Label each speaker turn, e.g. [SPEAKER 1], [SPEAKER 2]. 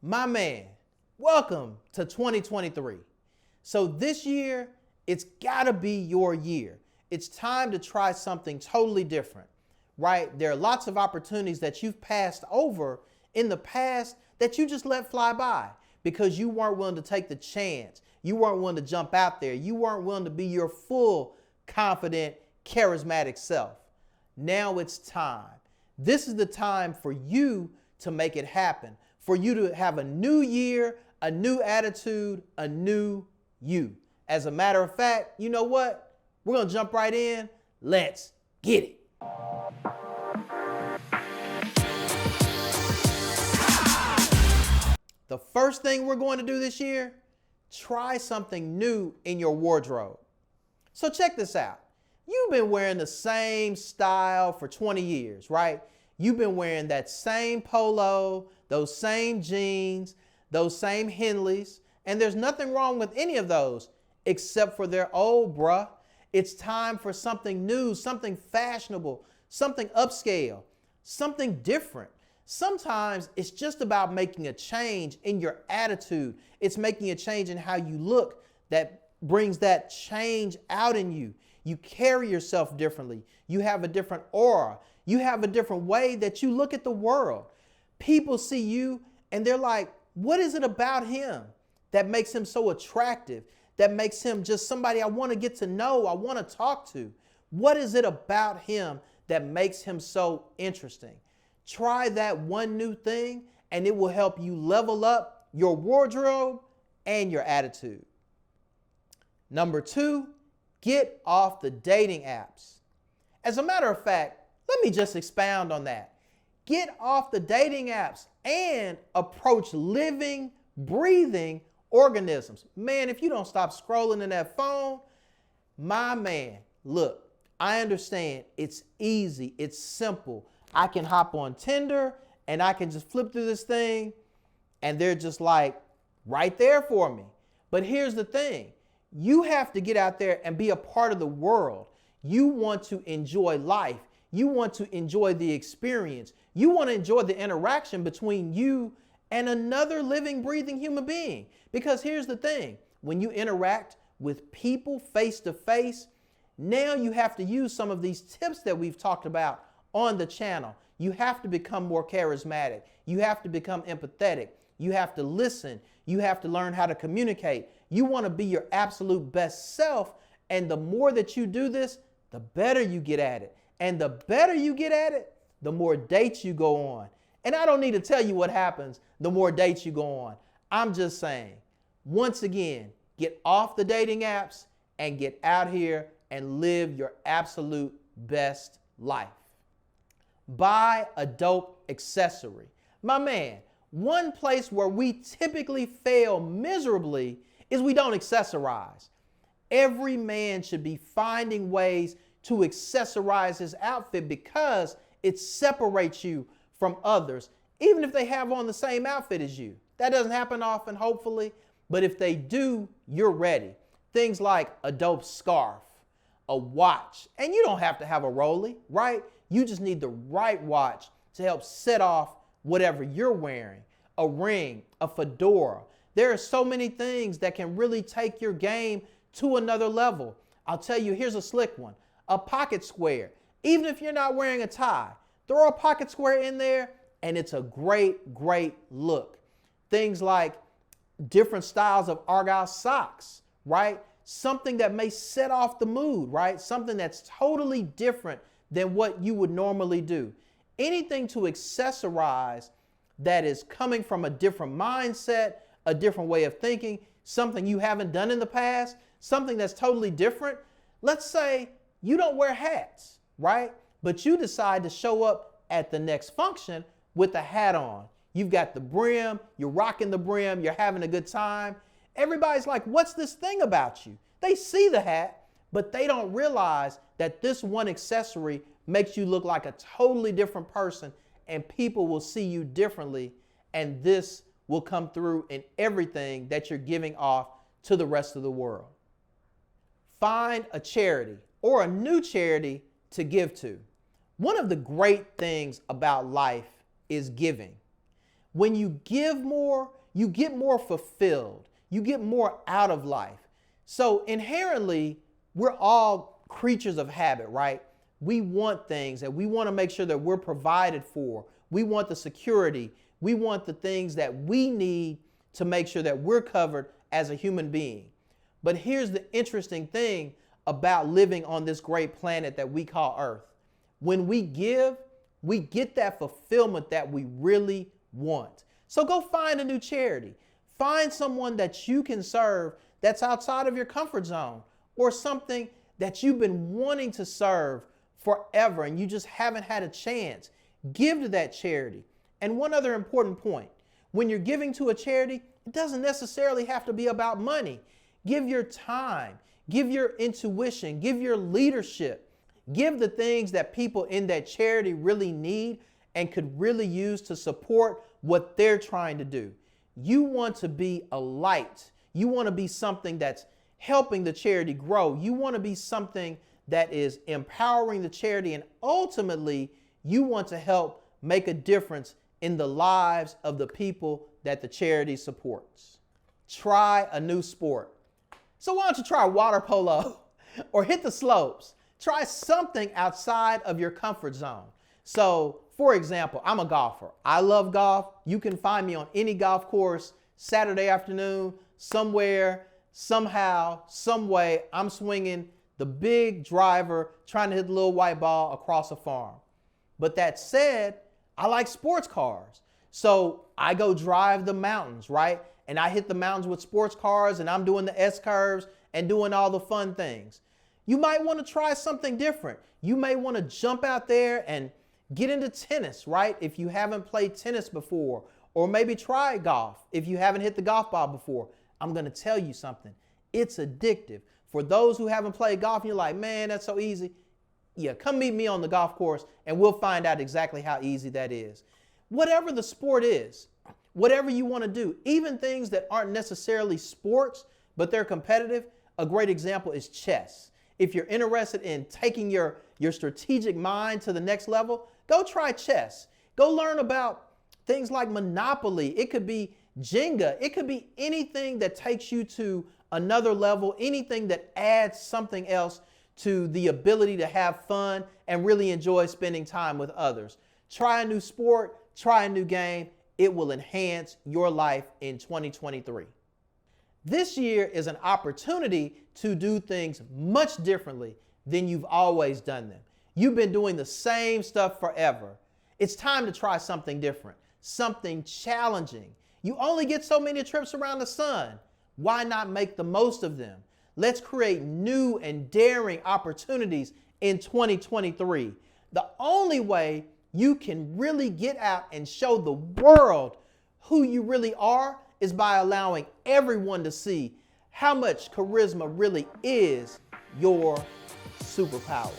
[SPEAKER 1] My man, welcome to 2023. So this year, it's gotta be your year. It's time to try something totally different, right? There are lots of opportunities that you've passed over in the past that you just let fly by because you weren't willing to take the chance. You weren't willing to jump out there. You weren't willing to be your full, confident, charismatic self. Now it's time. This is the time for you to make it happen, for you to have a new year, a new attitude, a new you. As a matter of fact, you know what? We're going to jump right in. Let's get it. The first thing we're going to do this year, try something new in your wardrobe. So check this out. You've been wearing the same style for 20 years, right? You've been wearing that same polo, those same jeans, those same Henleys, and there's nothing wrong with any of those except for they're old, bruh. It's time for something new, something fashionable, something upscale, something different. Sometimes it's just about making a change in your attitude. It's making a change in how you look that brings that change out in you. You carry yourself differently. You have a different aura. You have a different way that you look at the world. People see you and they're like, what is it about him that makes him so attractive? That makes him just somebody I want to get to know, I want to talk to. What is it about him that makes him so interesting? Try that one new thing and it will help you level up your wardrobe and your attitude. Number 2, get off the dating apps. As a matter of fact, let me just expound on that. Get off the dating apps and approach living, breathing organisms. Man, if you don't stop scrolling in that phone, my man, look, I understand it's easy, it's simple. I can hop on Tinder and I can just flip through this thing and they're just like right there for me. But here's the thing. You have to get out there and be a part of the world. You want to enjoy life. You want to enjoy the experience. You want to enjoy the interaction between you and another living, breathing human being. Because here's the thing. When you interact with people face to face, now you have to use some of these tips that we've talked about on the channel. You have to become more charismatic. You have to become empathetic. You have to listen. You have to learn how to communicate. You want to be your absolute best self. And the more that you do this, the better you get at it. And the better you get at it, the more dates you go on. And I don't need to tell you what happens the more dates you go on. I'm just saying, once again, get off the dating apps and get out here and live your absolute best life. Buy a dope accessory. My man, one place where we typically fail miserably is we don't accessorize. Every man should be finding ways to accessorize his outfit because it separates you from others, even if they have on the same outfit as you. That doesn't happen often, hopefully, but if they do, you're ready. Things like a dope scarf, a watch, and you don't have to have a Rollie, right? You just need the right watch to help set off whatever you're wearing, a ring, a fedora. There are so many things that can really take your game to another level. I'll tell you, here's a slick one, a pocket square. Even if you're not wearing a tie, throw a pocket square in there and it's a great, great look. Things like different styles of argyle socks, right? Something that may set off the mood, right? Something that's totally different than what you would normally do. Anything to accessorize that is coming from a different mindset, a different way of thinking, something you haven't done in the past, something that's totally different. Let's say you don't wear hats, right? But you decide to show up at the next function with a hat on. You've got the brim, you're rocking the brim, you're having a good time. Everybody's like, what's this thing about you? They see the hat, but they don't realize that this one accessory makes you look like a totally different person and people will see you differently, and this will come through in everything that you're giving off to the rest of the world. Find a charity or a new charity to give to. One of the great things about life is giving. When you give more, you get more fulfilled. You get more out of life. So inherently, we're all creatures of habit, right? We want things and we want to make sure that we're provided for. We want the security. We want the things that we need to make sure that we're covered as a human being. But here's the interesting thing about living on this great planet that we call Earth. When we give, we get that fulfillment that we really want. So go find a new charity. Find someone that you can serve that's outside of your comfort zone, or something that you've been wanting to serve forever and you just haven't had a chance. Give to that charity. And one other important point, when you're giving to a charity, it doesn't necessarily have to be about money. Give your time, give your intuition, give your leadership, give the things that people in that charity really need and could really use to support what they're trying to do. You want to be a light. You want to be something that's helping the charity grow. You want to be something that is empowering the charity, and ultimately you want to help make a difference in the lives of the people that the charity supports. Try a new sport. So why don't you try water polo or hit the slopes? Try something outside of your comfort zone. So, for example, I'm a golfer. I love golf. You can find me on any golf course Saturday afternoon, somewhere, somehow, some way. I'm swinging the big driver, trying to hit the little white ball across a farm. But that said, I like sports cars. So I go drive the mountains, right? And I hit the mountains with sports cars and I'm doing the S-curves and doing all the fun things. You might want to try something different. You may want to jump out there and get into tennis, right? If you haven't played tennis before, or maybe try golf if you haven't hit the golf ball before. I'm going to tell you something. It's addictive. For those who haven't played golf and you're like, man, that's so easy. Yeah, come meet me on the golf course and we'll find out exactly how easy that is. Whatever the sport is, whatever you want to do, even things that aren't necessarily sports, but they're competitive, a great example is chess. If you're interested in taking your strategic mind to the next level, go try chess. Go learn about things like Monopoly. It could be Jenga. It could be anything that takes you to another level, anything that adds something else to the ability to have fun and really enjoy spending time with others. Try a new sport, try a new game. It will enhance your life in 2023. This year is an opportunity to do things much differently than you've always done them. You've been doing the same stuff forever. It's time to try something different, something challenging. You only get so many trips around the sun. Why not make the most of them? Let's create new and daring opportunities in 2023. The only way you can really get out and show the world who you really are is by allowing everyone to see how much charisma really is your superpower.